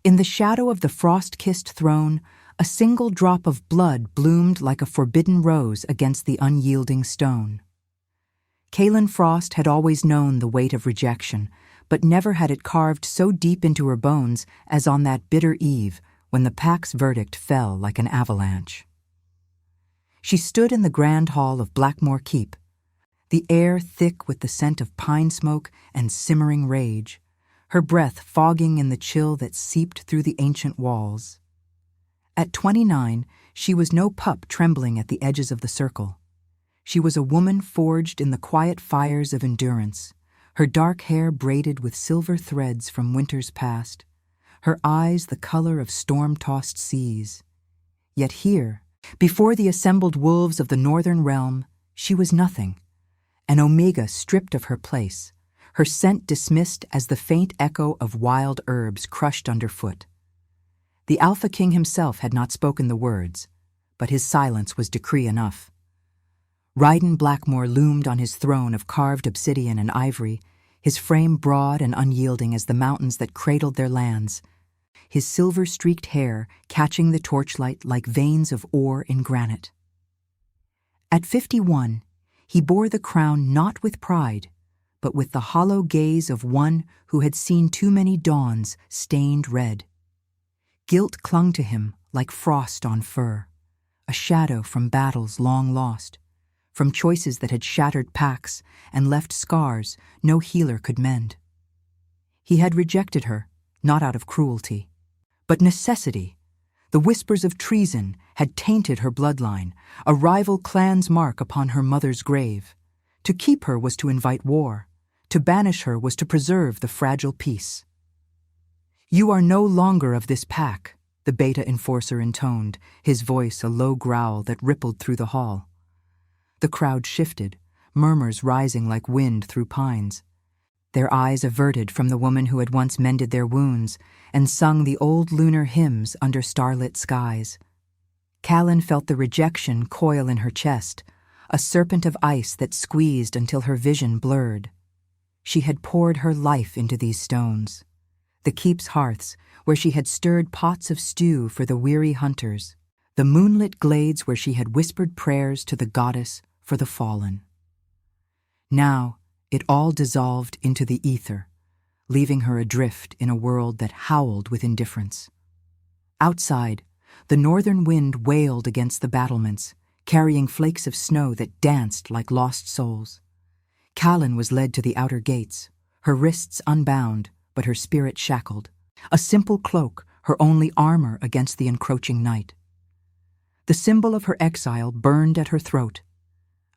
In the shadow of the frost-kissed throne, a single drop of blood bloomed like a forbidden rose against the unyielding stone. Kalin Frost had always known the weight of rejection, but never had it carved so deep into her bones as on that bitter eve when the pack's verdict fell like an avalanche. She stood in the grand hall of Blackmore Keep, the air thick with the scent of pine smoke and simmering rage, her breath fogging in the chill that seeped through the ancient walls. At 29, she was no pup trembling at the edges of the circle. She was a woman forged in the quiet fires of endurance, her dark hair braided with silver threads from winters past, her eyes the color of storm-tossed seas. Yet here, before the assembled wolves of the northern realm, she was nothing, an omega stripped of her place, her scent dismissed as the faint echo of wild herbs crushed underfoot. The Alpha King himself had not spoken the words, but his silence was decree enough. Ryden Blackmore loomed on his throne of carved obsidian and ivory, his frame broad and unyielding as the mountains that cradled their lands, his silver-streaked hair catching the torchlight like veins of ore in granite. At 51, he bore the crown not with pride, but with the hollow gaze of one who had seen too many dawns stained red. Guilt clung to him like frost on fur, a shadow from battles long lost, from choices that had shattered packs and left scars no healer could mend. He had rejected her, not out of cruelty, but necessity. The whispers of treason had tainted her bloodline, a rival clan's mark upon her mother's grave. To keep her was to invite war. To banish her was to preserve the fragile peace. "You are no longer of this pack," the beta enforcer intoned, his voice a low growl that rippled through the hall. The crowd shifted, murmurs rising like wind through pines. Their eyes averted from the woman who had once mended their wounds and sung the old lunar hymns under starlit skies. Kalin felt the rejection coil in her chest, a serpent of ice that squeezed until her vision blurred. She had poured her life into these stones, the keep's hearths where she had stirred pots of stew for the weary hunters, the moonlit glades where she had whispered prayers to the goddess for the fallen. Now it all dissolved into the ether, leaving her adrift in a world that howled with indifference. Outside, the northern wind wailed against the battlements, carrying flakes of snow that danced like lost souls. Kalin was led to the outer gates, her wrists unbound, but her spirit shackled, a simple cloak, her only armor against the encroaching night. The symbol of her exile burned at her throat,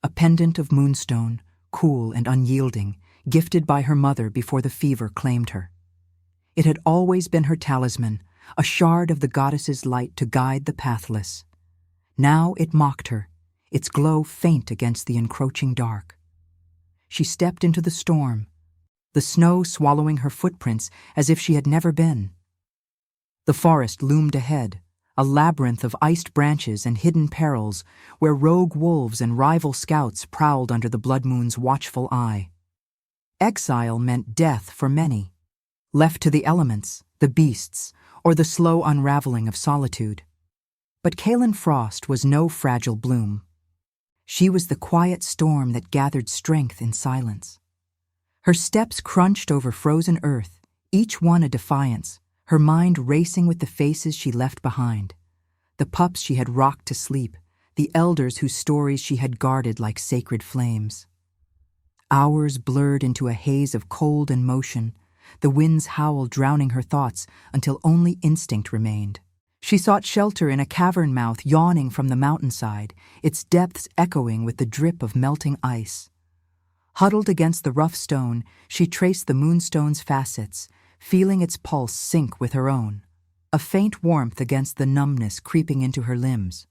a pendant of moonstone, cool and unyielding, gifted by her mother before the fever claimed her. It had always been her talisman, a shard of the goddess's light to guide the pathless. Now it mocked her, its glow faint against the encroaching dark. She stepped into the storm, the snow swallowing her footprints as if she had never been. The forest loomed ahead, a labyrinth of iced branches and hidden perils where rogue wolves and rival scouts prowled under the blood moon's watchful eye. Exile meant death for many, left to the elements, the beasts, or the slow unraveling of solitude. But Kalin Frost was no fragile bloom. She was the quiet storm that gathered strength in silence. Her steps crunched over frozen earth, each one a defiance, her mind racing with the faces she left behind, the pups she had rocked to sleep, the elders whose stories she had guarded like sacred flames. Hours blurred into a haze of cold and motion, the wind's howl drowning her thoughts until only instinct remained. She sought shelter in a cavern mouth yawning from the mountainside, its depths echoing with the drip of melting ice. Huddled against the rough stone, she traced the moonstone's facets, feeling its pulse sync with her own, a faint warmth against the numbness creeping into her limbs.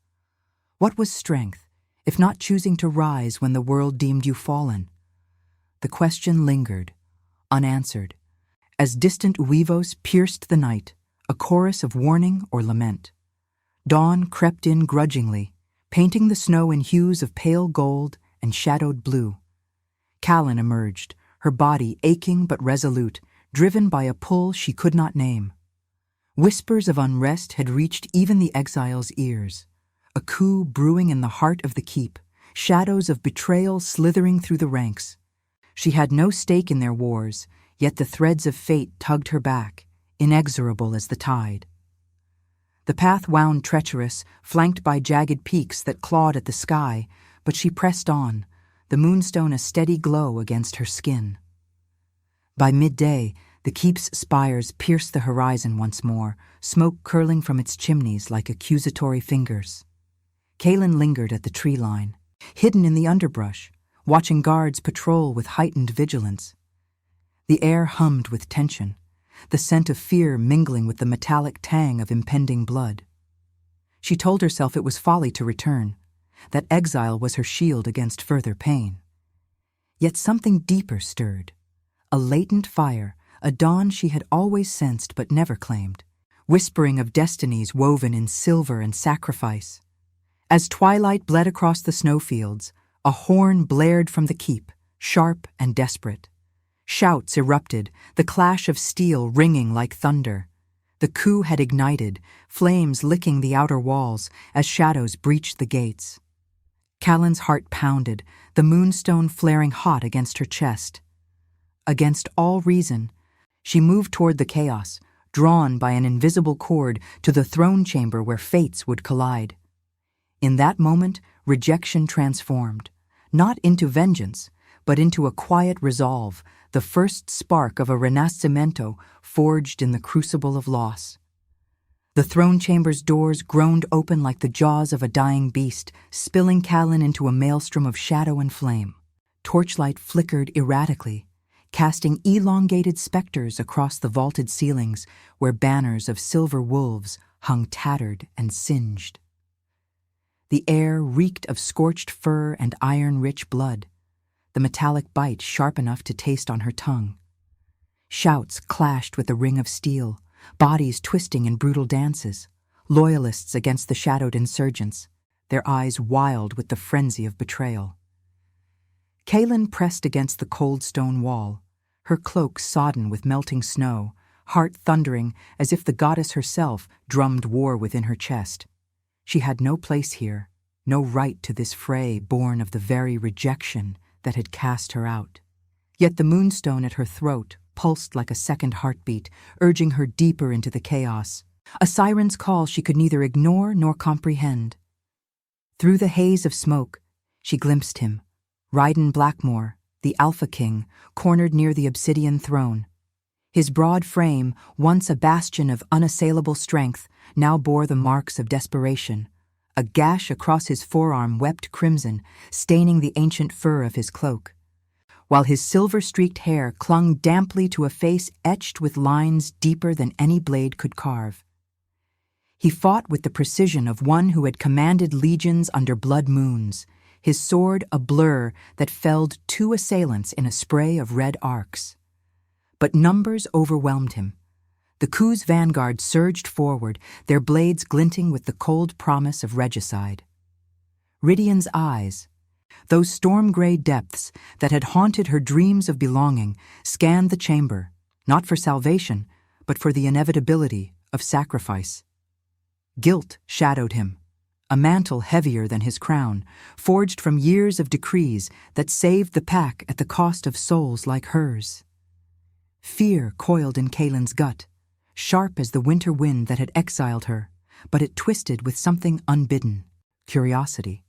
What was strength, if not choosing to rise when the world deemed you fallen? The question lingered, unanswered, as distant uivos pierced the night, a chorus of warning or lament. Dawn crept in grudgingly, painting the snow in hues of pale gold and shadowed blue. Kalin emerged, her body aching but resolute, driven by a pull she could not name. Whispers of unrest had reached even the exile's ears. A coup brewing in the heart of the keep, shadows of betrayal slithering through the ranks. She had no stake in their wars, yet the threads of fate tugged her back, inexorable as the tide. The path wound treacherous, flanked by jagged peaks that clawed at the sky, but she pressed on, the moonstone a steady glow against her skin. By midday, the keep's spires pierced the horizon once more, smoke curling from its chimneys like accusatory fingers. Kalin lingered at the tree line, hidden in the underbrush, watching guards patrol with heightened vigilance. The air hummed with tension, the scent of fear mingling with the metallic tang of impending blood. She told herself it was folly to return, that exile was her shield against further pain. Yet something deeper stirred, a latent fire, a dawn she had always sensed but never claimed, whispering of destinies woven in silver and sacrifice. As twilight bled across the snowfields, a horn blared from the keep, sharp and desperate. Shouts erupted, the clash of steel ringing like thunder. The coup had ignited, flames licking the outer walls as shadows breached the gates. Kalin's heart pounded, the moonstone flaring hot against her chest. Against all reason, she moved toward the chaos, drawn by an invisible cord to the throne chamber where fates would collide. In that moment, rejection transformed, not into vengeance, but into a quiet resolve, the first spark of a renascimento forged in the crucible of loss. The throne chamber's doors groaned open like the jaws of a dying beast, spilling Kalin into a maelstrom of shadow and flame. Torchlight flickered erratically, casting elongated specters across the vaulted ceilings where banners of silver wolves hung tattered and singed. The air reeked of scorched fur and iron-rich blood, the metallic bite sharp enough to taste on her tongue. Shouts clashed with the ring of steel, bodies twisting in brutal dances, loyalists against the shadowed insurgents, their eyes wild with the frenzy of betrayal. Kalin pressed against the cold stone wall, her cloak sodden with melting snow, heart thundering as if the goddess herself drummed war within her chest. She had no place here, no right to this fray born of the very rejection that had cast her out. Yet the moonstone at her throat pulsed like a second heartbeat, urging her deeper into the chaos, a siren's call she could neither ignore nor comprehend. Through the haze of smoke, she glimpsed him, Ryden Blackmore, the Alpha King, cornered near the obsidian throne. His broad frame, once a bastion of unassailable strength, now bore the marks of desperation. A gash across his forearm wept crimson, staining the ancient fur of his cloak, while his silver-streaked hair clung damply to a face etched with lines deeper than any blade could carve. He fought with the precision of one who had commanded legions under blood moons, his sword a blur that felled 2 assailants in a spray of red arcs. But numbers overwhelmed him. The coup's vanguard surged forward, their blades glinting with the cold promise of regicide. Rydian's eyes, those storm-gray depths that had haunted her dreams of belonging, scanned the chamber, not for salvation, but for the inevitability of sacrifice. Guilt shadowed him, a mantle heavier than his crown, forged from years of decrees that saved the pack at the cost of souls like hers. Fear coiled in Kalin's gut, sharp as the winter wind that had exiled her, but it twisted with something unbidden, curiosity.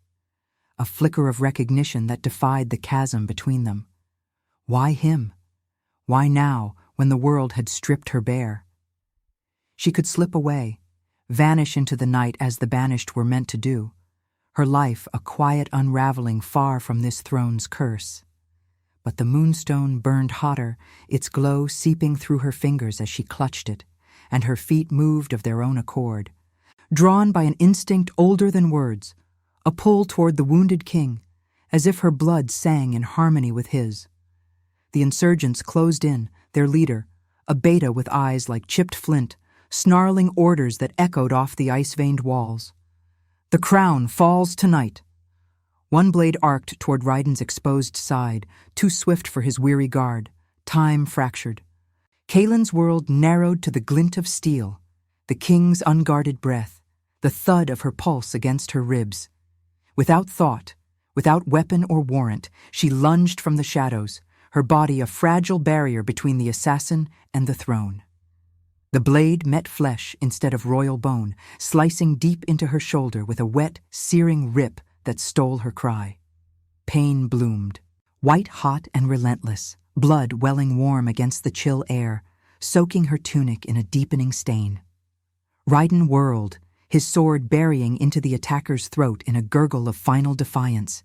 A flicker of recognition that defied the chasm between them. Why him? Why now, when the world had stripped her bare? She could slip away, vanish into the night as the banished were meant to do, her life a quiet unraveling far from this throne's curse. But the moonstone burned hotter, its glow seeping through her fingers as she clutched it, and her feet moved of their own accord, drawn by an instinct older than words, a pull toward the wounded king, as if her blood sang in harmony with his. The insurgents closed in, their leader, a beta with eyes like chipped flint, snarling orders that echoed off the ice-veined walls. "The crown falls tonight." One blade arced toward Ryden's exposed side, too swift for his weary guard. Time fractured. Kalin's world narrowed to the glint of steel, the king's unguarded breath, the thud of her pulse against her ribs. Without thought, without weapon or warrant, she lunged from the shadows, her body a fragile barrier between the assassin and the throne. The blade met flesh instead of royal bone, slicing deep into her shoulder with a wet, searing rip that stole her cry. Pain bloomed, white-hot and relentless, blood welling warm against the chill air, soaking her tunic in a deepening stain. Raiden whirled, his sword burying into the attacker's throat in a gurgle of final defiance.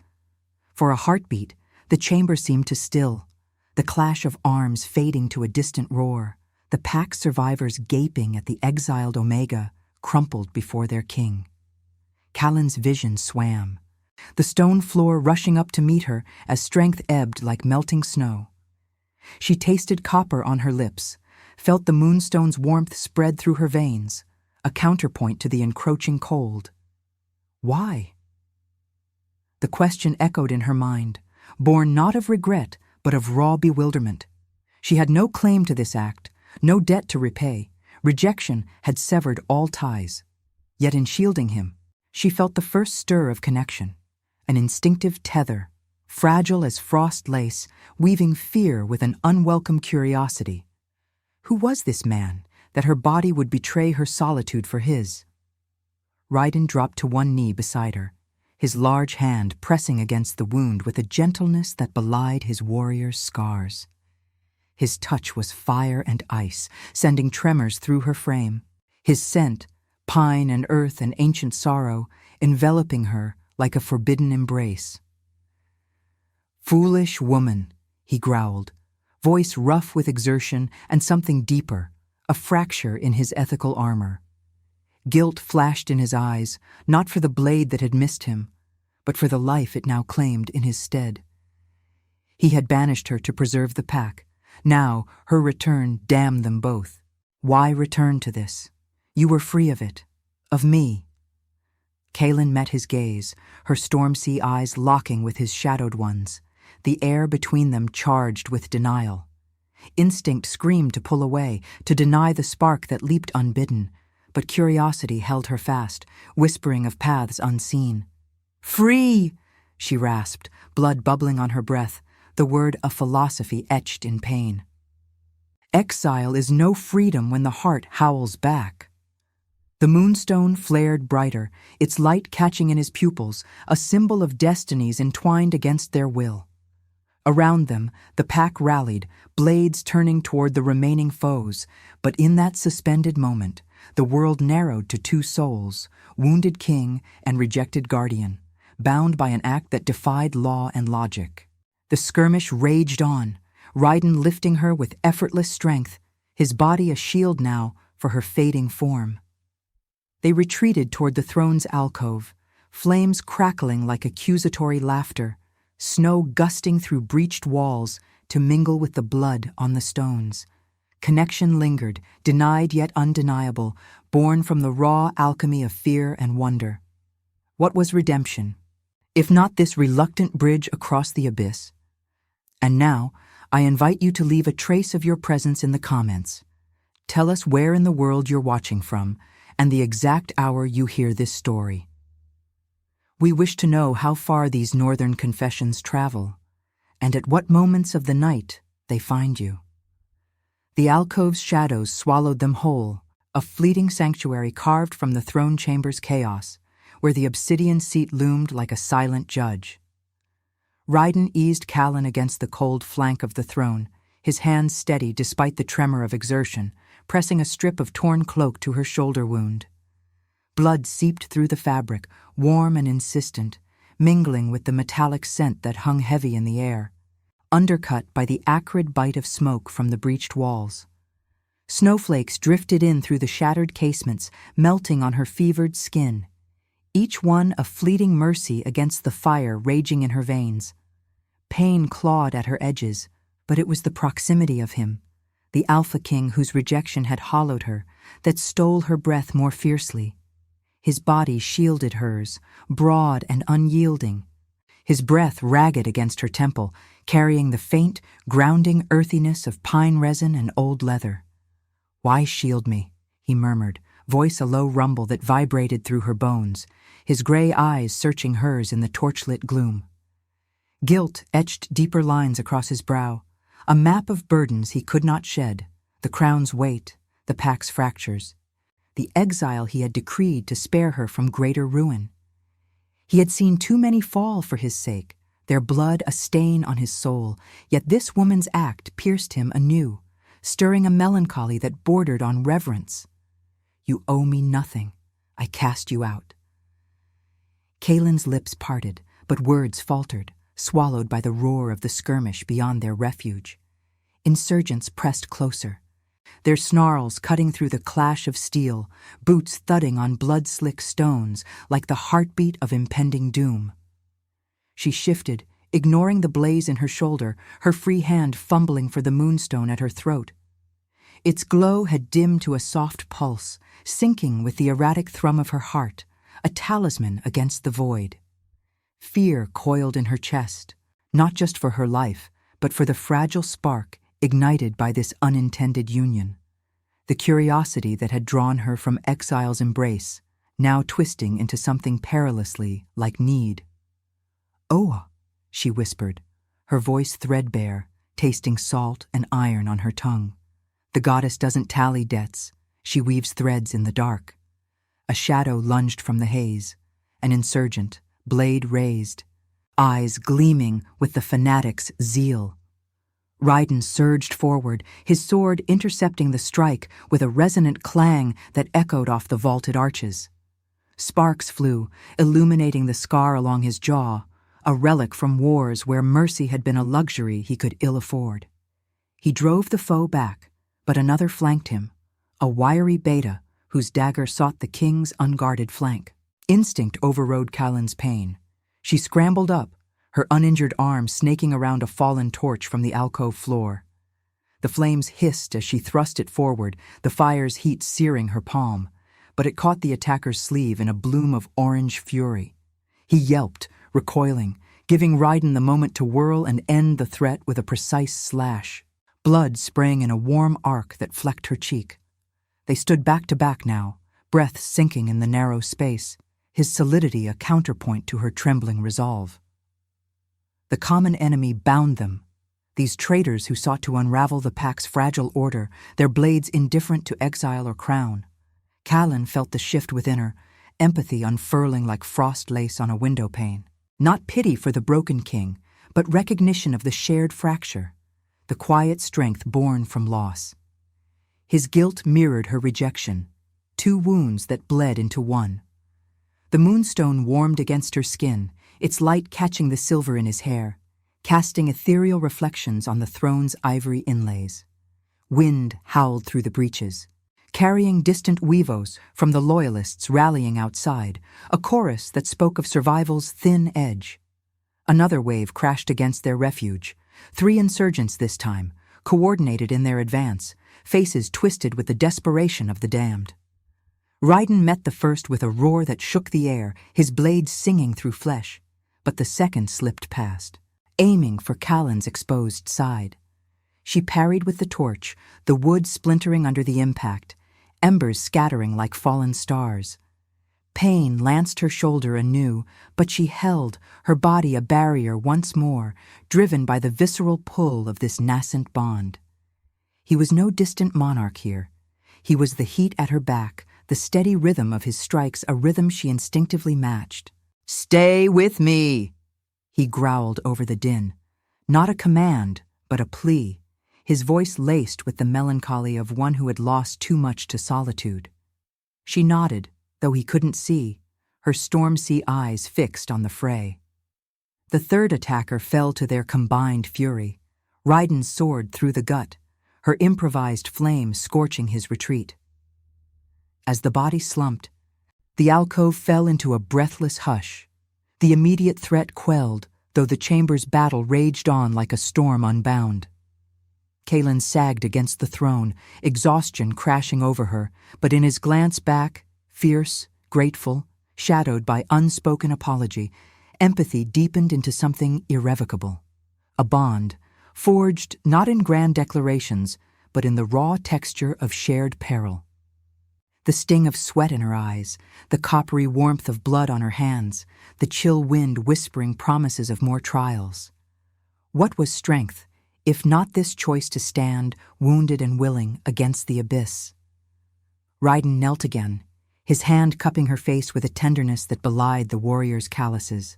For a heartbeat, the chamber seemed to still, the clash of arms fading to a distant roar, the pack survivors gaping at the exiled Omega crumpled before their king. Kalin's vision swam, the stone floor rushing up to meet her as strength ebbed like melting snow. She tasted copper on her lips, felt the moonstone's warmth spread through her veins, a counterpoint to the encroaching cold. Why? The question echoed in her mind, born not of regret, but of raw bewilderment. She had no claim to this act, no debt to repay. Rejection had severed all ties. Yet in shielding him, she felt the first stir of connection, an instinctive tether, fragile as frost lace, weaving fear with an unwelcome curiosity. Who was this man, that her body would betray her solitude for his? Raiden dropped to one knee beside her, his large hand pressing against the wound with a gentleness that belied his warrior's scars. His touch was fire and ice, sending tremors through her frame. His scent, pine and earth and ancient sorrow, enveloping her like a forbidden embrace. "Foolish woman," he growled, voice rough with exertion and something deeper, a fracture in his ethical armor. Guilt flashed in his eyes, not for the blade that had missed him, but for the life it now claimed in his stead. He had banished her to preserve the pack. Now, her return damned them both. Why return to this? You were free of it. Of me. Kalin met his gaze, her storm-sea eyes locking with his shadowed ones, the air between them charged with denial. Instinct screamed to pull away, to deny the spark that leaped unbidden, but curiosity held her fast, whispering of paths unseen. "Free!" she rasped, blood bubbling on her breath, the word a philosophy etched in pain. Exile is no freedom when the heart howls back. The moonstone flared brighter, its light catching in his pupils, a symbol of destinies entwined against their will. Around them, the pack rallied, blades turning toward the remaining foes, but in that suspended moment, the world narrowed to two souls, wounded king and rejected guardian, bound by an act that defied law and logic. The skirmish raged on, Raiden lifting her with effortless strength, his body a shield now for her fading form. They retreated toward the throne's alcove, flames crackling like accusatory laughter, snow gusting through breached walls to mingle with the blood on the stones. Connection lingered, denied yet undeniable, born from the raw alchemy of fear and wonder. What was redemption, if not this reluctant bridge across the abyss? And now, I invite you to leave a trace of your presence in the comments. Tell us where in the world you're watching from, and the exact hour you hear this story. We wish to know how far these northern confessions travel, and at what moments of the night they find you. The alcove's shadows swallowed them whole, a fleeting sanctuary carved from the throne chamber's chaos, where the obsidian seat loomed like a silent judge. Raiden eased Kalin against the cold flank of the throne, his hands steady despite the tremor of exertion, pressing a strip of torn cloak to her shoulder wound. Blood seeped through the fabric, warm and insistent, mingling with the metallic scent that hung heavy in the air, undercut by the acrid bite of smoke from the breached walls. Snowflakes drifted in through the shattered casements, melting on her fevered skin, each one a fleeting mercy against the fire raging in her veins. Pain clawed at her edges, but it was the proximity of him, the Alpha King whose rejection had hollowed her, that stole her breath more fiercely. His body shielded hers, broad and unyielding, his breath ragged against her temple, carrying the faint, grounding earthiness of pine resin and old leather. "Why shield me?" he murmured, voice a low rumble that vibrated through her bones, his gray eyes searching hers in the torchlit gloom. Guilt etched deeper lines across his brow, a map of burdens he could not shed, the crown's weight, the pack's fractures, the exile he had decreed to spare her from greater ruin. He had seen too many fall for his sake, their blood a stain on his soul, yet this woman's act pierced him anew, stirring a melancholy that bordered on reverence. "You owe me nothing. I cast you out." Kalin's lips parted, but words faltered, swallowed by the roar of the skirmish beyond their refuge. Insurgents pressed closer, their snarls cutting through the clash of steel, boots thudding on blood-slick stones like the heartbeat of impending doom. She shifted, ignoring the blaze in her shoulder, her free hand fumbling for the moonstone at her throat. Its glow had dimmed to a soft pulse, syncing with the erratic thrum of her heart, a talisman against the void. Fear coiled in her chest, not just for her life, but for the fragile spark ignited by this unintended union. The curiosity that had drawn her from exile's embrace, now twisting into something perilously like need. "Oh," she whispered, her voice threadbare, tasting salt and iron on her tongue. The goddess doesn't tally debts, she weaves threads in the dark. A shadow lunged from the haze, an insurgent, blade raised, eyes gleaming with the fanatic's zeal. Raiden surged forward, his sword intercepting the strike with a resonant clang that echoed off the vaulted arches. Sparks flew, illuminating the scar along his jaw, a relic from wars where mercy had been a luxury he could ill afford. He drove the foe back, but another flanked him, a wiry beta whose dagger sought the king's unguarded flank. Instinct overrode Kalin's pain. She scrambled up, her uninjured arm snaking around a fallen torch from the alcove floor. The flames hissed as she thrust it forward, the fire's heat searing her palm, but it caught the attacker's sleeve in a bloom of orange fury. He yelped, recoiling, giving Raiden the moment to whirl and end the threat with a precise slash. Blood sprang in a warm arc that flecked her cheek. They stood back to back now, breath sinking in the narrow space, his solidity a counterpoint to her trembling resolve. The common enemy bound them, these traitors who sought to unravel the pack's fragile order, their blades indifferent to exile or crown. Kalin felt the shift within her, empathy unfurling like frost lace on a window pane. Not pity for the broken king, but recognition of the shared fracture, the quiet strength born from loss. His guilt mirrored her rejection, two wounds that bled into one. The moonstone warmed against her skin, its light catching the silver in his hair, casting ethereal reflections on the throne's ivory inlays. Wind howled through the breaches, carrying distant weavos from the loyalists rallying outside, a chorus that spoke of survival's thin edge. Another wave crashed against their refuge, 3 insurgents this time, coordinated in their advance, faces twisted with the desperation of the damned. Raiden met the first with a roar that shook the air, his blade singing through flesh, but the second slipped past, aiming for Kalin's exposed side. She parried with the torch, the wood splintering under the impact, embers scattering like fallen stars. Pain lanced her shoulder anew, but she held, her body a barrier once more, driven by the visceral pull of this nascent bond. He was no distant monarch here. He was the heat at her back, the steady rhythm of his strikes, a rhythm she instinctively matched. "Stay with me!" he growled over the din. Not a command, but a plea, his voice laced with the melancholy of one who had lost too much to solitude. She nodded, though he couldn't see, her storm-sea eyes fixed on the fray. The third attacker fell to their combined fury, Raiden's sword through the gut, her improvised flame scorching his retreat. As the body slumped, the alcove fell into a breathless hush. The immediate threat quelled, though the chamber's battle raged on like a storm unbound. Kalin sagged against the throne, exhaustion crashing over her, but in his glance back, fierce, grateful, shadowed by unspoken apology, empathy deepened into something irrevocable. A bond, forged not in grand declarations, but in the raw texture of shared peril. The sting of sweat in her eyes, the coppery warmth of blood on her hands, the chill wind whispering promises of more trials. What was strength, if not this choice to stand, wounded and willing, against the abyss? Raiden knelt again, his hand cupping her face with a tenderness that belied the warrior's calluses,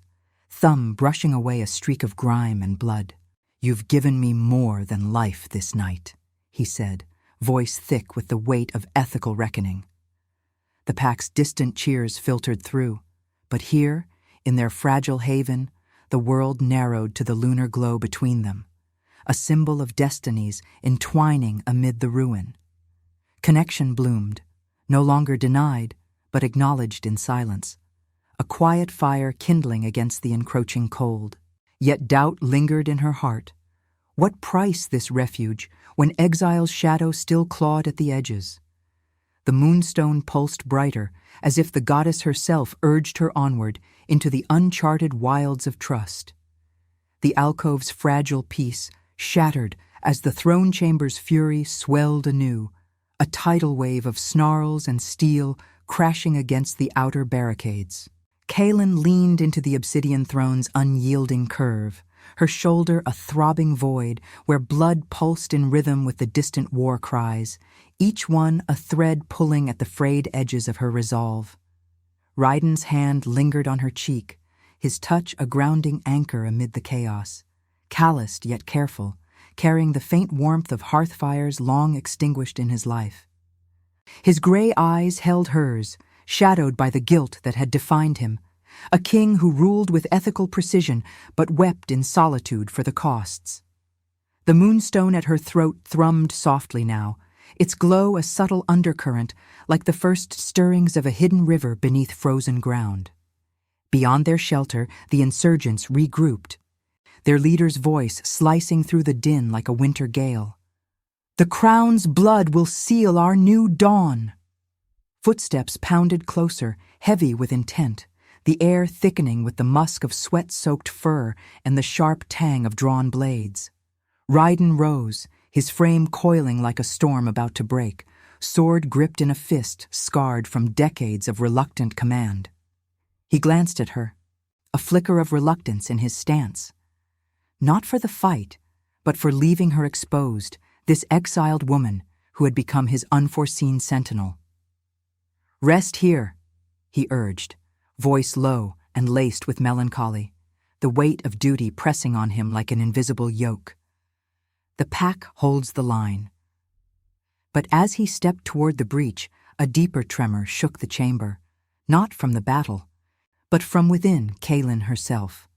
thumb brushing away a streak of grime and blood. "You've given me more than life this night," he said, voice thick with the weight of ethical reckoning. The pack's distant cheers filtered through, but here, in their fragile haven, the world narrowed to the lunar glow between them, a symbol of destinies entwining amid the ruin. Connection bloomed, no longer denied, but acknowledged in silence, a quiet fire kindling against the encroaching cold. Yet doubt lingered in her heart. What price this refuge when exile's shadow still clawed at the edges? The moonstone pulsed brighter, as if the goddess herself urged her onward into the uncharted wilds of trust. The alcove's fragile peace shattered as the throne chamber's fury swelled anew, a tidal wave of snarls and steel crashing against the outer barricades. Kalin leaned into the obsidian throne's unyielding curve, her shoulder a throbbing void where blood pulsed in rhythm with the distant war cries, each one a thread pulling at the frayed edges of her resolve. Raiden's hand lingered on her cheek, his touch a grounding anchor amid the chaos, calloused yet careful, carrying the faint warmth of hearth fires long extinguished in his life. His gray eyes held hers, shadowed by the guilt that had defined him, a king who ruled with ethical precision but wept in solitude for the costs. The moonstone at her throat thrummed softly now, its glow a subtle undercurrent like the first stirrings of a hidden river beneath frozen ground. Beyond their shelter, the insurgents regrouped, their leader's voice slicing through the din like a winter gale. "The crown's blood will seal our new dawn." Footsteps pounded closer, heavy with intent, the air thickening with the musk of sweat-soaked fur and the sharp tang of drawn blades. Raiden rose, his frame coiling like a storm about to break, sword gripped in a fist scarred from decades of reluctant command. He glanced at her, a flicker of reluctance in his stance. Not for the fight, but for leaving her exposed, this exiled woman who had become his unforeseen sentinel. "Rest here," he urged, voice low and laced with melancholy, the weight of duty pressing on him like an invisible yoke. "The pack holds the line." But as he stepped toward the breach, a deeper tremor shook the chamber, not from the battle, but from within Kalin herself.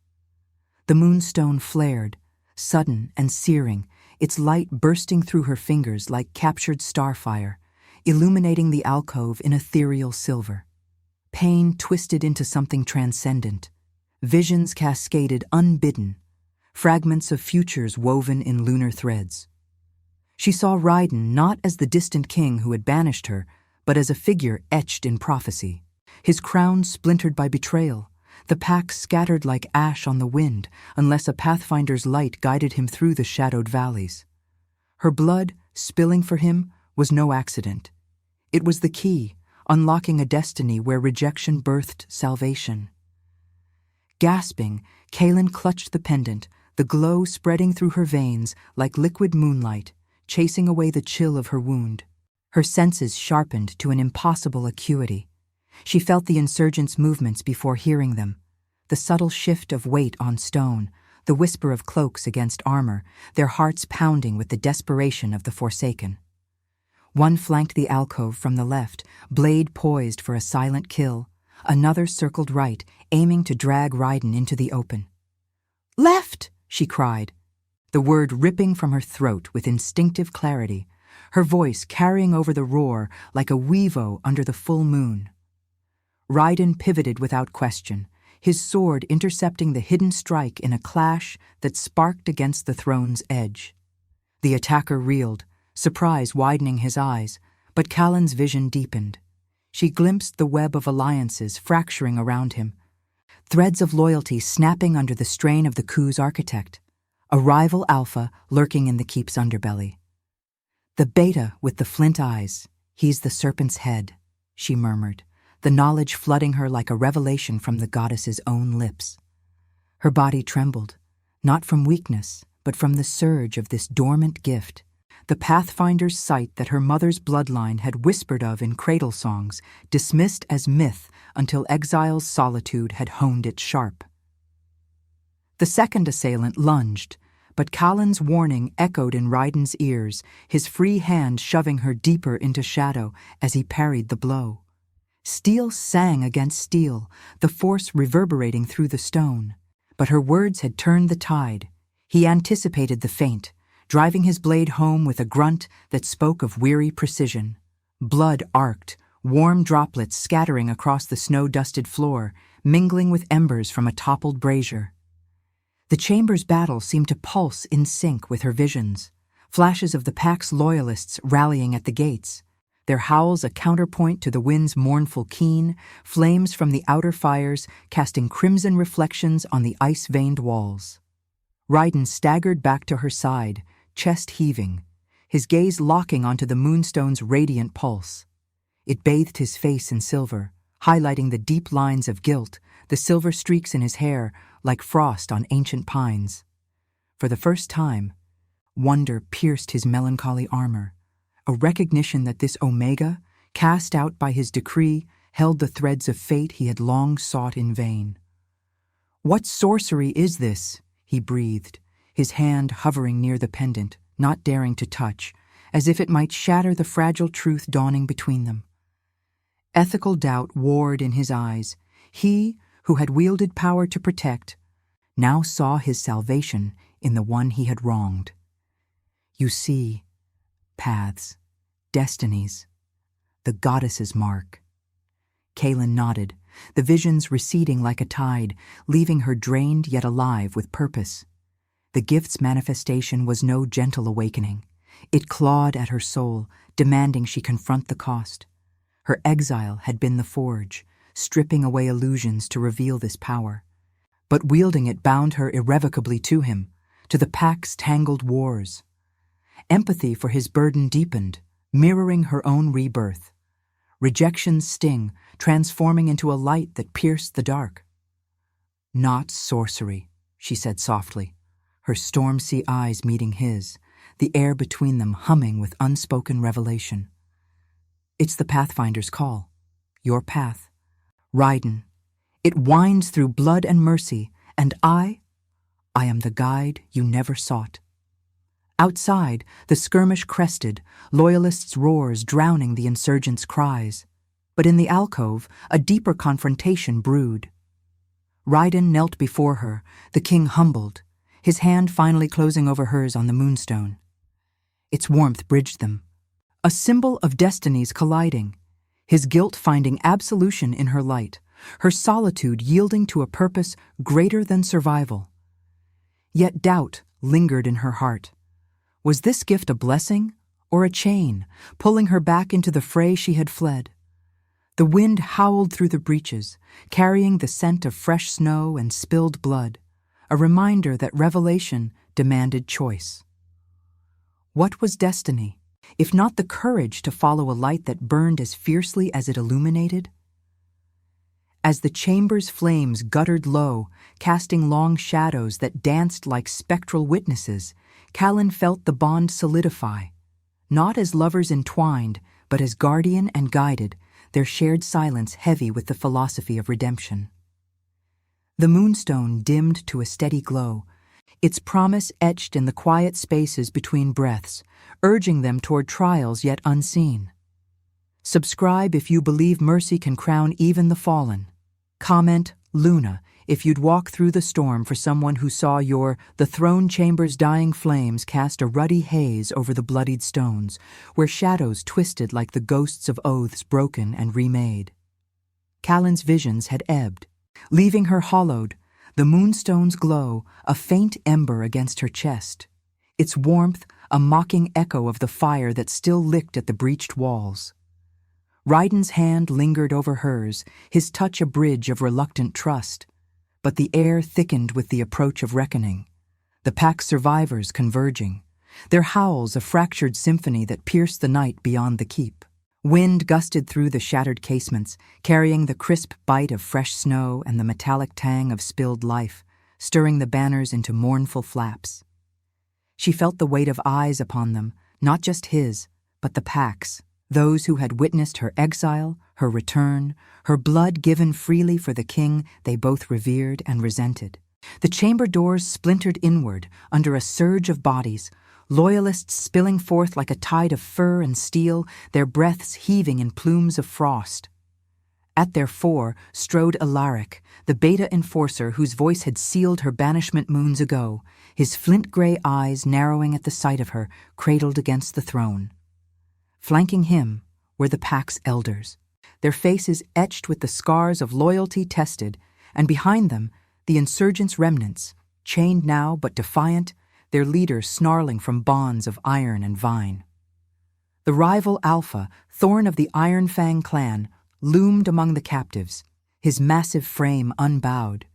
The moonstone flared, sudden and searing, its light bursting through her fingers like captured starfire, illuminating the alcove in ethereal silver. Pain twisted into something transcendent, visions cascaded unbidden, fragments of futures woven in lunar threads. She saw Raiden not as the distant king who had banished her, but as a figure etched in prophecy. His crown splintered by betrayal, the pack scattered like ash on the wind unless a pathfinder's light guided him through the shadowed valleys. Her blood, spilling for him, was no accident. It was the key, unlocking a destiny where rejection birthed salvation. Gasping, Kalin clutched the pendant, the glow spreading through her veins like liquid moonlight, chasing away the chill of her wound. Her senses sharpened to an impossible acuity. She felt the insurgents' movements before hearing them, the subtle shift of weight on stone, the whisper of cloaks against armor, their hearts pounding with the desperation of the Forsaken. One flanked the alcove from the left, blade poised for a silent kill. Another circled right, aiming to drag Raiden into the open. "Left!" she cried, the word ripping from her throat with instinctive clarity, her voice carrying over the roar like a weevo under the full moon. Raiden pivoted without question, his sword intercepting the hidden strike in a clash that sparked against the throne's edge. The attacker reeled, surprise widening his eyes, but Kalin's vision deepened. She glimpsed the web of alliances fracturing around him, threads of loyalty snapping under the strain of the coup's architect, a rival alpha lurking in the keep's underbelly. The beta with the flint eyes, he's the serpent's head. she murmured, the knowledge flooding her like a revelation from the goddess's own lips. Her body trembled, not from weakness, but from the surge of this dormant gift, the pathfinder's sight that her mother's bloodline had whispered of in cradle songs, dismissed as myth until exile's solitude had honed it sharp. The second assailant lunged, but Kalin's warning echoed in Ryden's ears, his free hand shoving her deeper into shadow as he parried the blow. Steel sang against steel, the force reverberating through the stone. But her words had turned the tide. He anticipated the feint, driving his blade home with a grunt that spoke of weary precision. Blood arced, warm droplets scattering across the snow-dusted floor, mingling with embers from a toppled brazier. The chamber's battle seemed to pulse in sync with her visions, flashes of the pack's loyalists rallying at the gates, their howls a counterpoint to the wind's mournful keen, flames from the outer fires casting crimson reflections on the ice-veined walls. Ryden staggered back to her side, chest heaving, his gaze locking onto the moonstone's radiant pulse. It bathed his face in silver, highlighting the deep lines of guilt, the silver streaks in his hair like frost on ancient pines. For the first time, wonder pierced his melancholy armor, a recognition that this Omega, cast out by his decree, held the threads of fate he had long sought in vain. "What sorcery is this?" he breathed, his hand hovering near the pendant, not daring to touch, as if it might shatter the fragile truth dawning between them. Ethical doubt warred in his eyes. He, who had wielded power to protect, now saw his salvation in the one he had wronged. "You see, paths, destinies, the goddess's mark." Kalin nodded, the visions receding like a tide, leaving her drained yet alive with purpose. The gift's manifestation was no gentle awakening. It clawed at her soul, demanding she confront the cost. Her exile had been the forge, stripping away illusions to reveal this power. But wielding it bound her irrevocably to him, to the pack's tangled wars. Empathy for his burden deepened, mirroring her own rebirth. Rejection's sting, transforming into a light that pierced the dark. "Not sorcery," she said softly, her storm-sea eyes meeting his, the air between them humming with unspoken revelation. "It's the Pathfinder's call, your path. Ryden. It winds through blood and mercy, and I am the guide you never sought." Outside, the skirmish crested, loyalists' roars drowning the insurgents' cries. But in the alcove, a deeper confrontation brewed. Ryden knelt before her, the king humbled, his hand finally closing over hers on the moonstone. Its warmth bridged them, a symbol of destinies colliding, his guilt finding absolution in her light, her solitude yielding to a purpose greater than survival. Yet doubt lingered in her heart. Was this gift a blessing or a chain, pulling her back into the fray she had fled? The wind howled through the breaches, carrying the scent of fresh snow and spilled blood, a reminder that revelation demanded choice. What was destiny, if not the courage to follow a light that burned as fiercely as it illuminated? As the chamber's flames guttered low, casting long shadows that danced like spectral witnesses, Kalin felt the bond solidify, not as lovers entwined, but as guardian and guided, their shared silence heavy with the philosophy of redemption. The moonstone dimmed to a steady glow, its promise etched in the quiet spaces between breaths, urging them toward trials yet unseen. Subscribe if you believe mercy can crown even the fallen. Comment Luna if you'd walk through the storm for someone who saw the throne chamber's dying flames cast a ruddy haze over the bloodied stones, where shadows twisted like the ghosts of oaths broken and remade. Kalin's visions had ebbed, leaving her hollowed, the moonstone's glow a faint ember against her chest, its warmth a mocking echo of the fire that still licked at the breached walls. Ryden's hand lingered over hers, his touch a bridge of reluctant trust, but the air thickened with the approach of reckoning, the pack's survivors converging, their howls a fractured symphony that pierced the night beyond the keep. Wind gusted through the shattered casements, carrying the crisp bite of fresh snow and the metallic tang of spilled life, stirring the banners into mournful flaps. She felt the weight of eyes upon them, not just his, but the pack's, those who had witnessed her exile, her return, her blood given freely for the king they both revered and resented. The chamber doors splintered inward under a surge of bodies, loyalists spilling forth like a tide of fur and steel, their breaths heaving in plumes of frost. At their fore strode Alaric, the beta enforcer whose voice had sealed her banishment moons ago, his flint-gray eyes narrowing at the sight of her, cradled against the throne. Flanking him were the pack's elders, their faces etched with the scars of loyalty tested, and behind them the insurgents' remnants, chained now but defiant, their leader snarling from bonds of iron and vine. The rival Alpha, Thorn of the Iron Fang clan, loomed among the captives, his massive frame unbowed,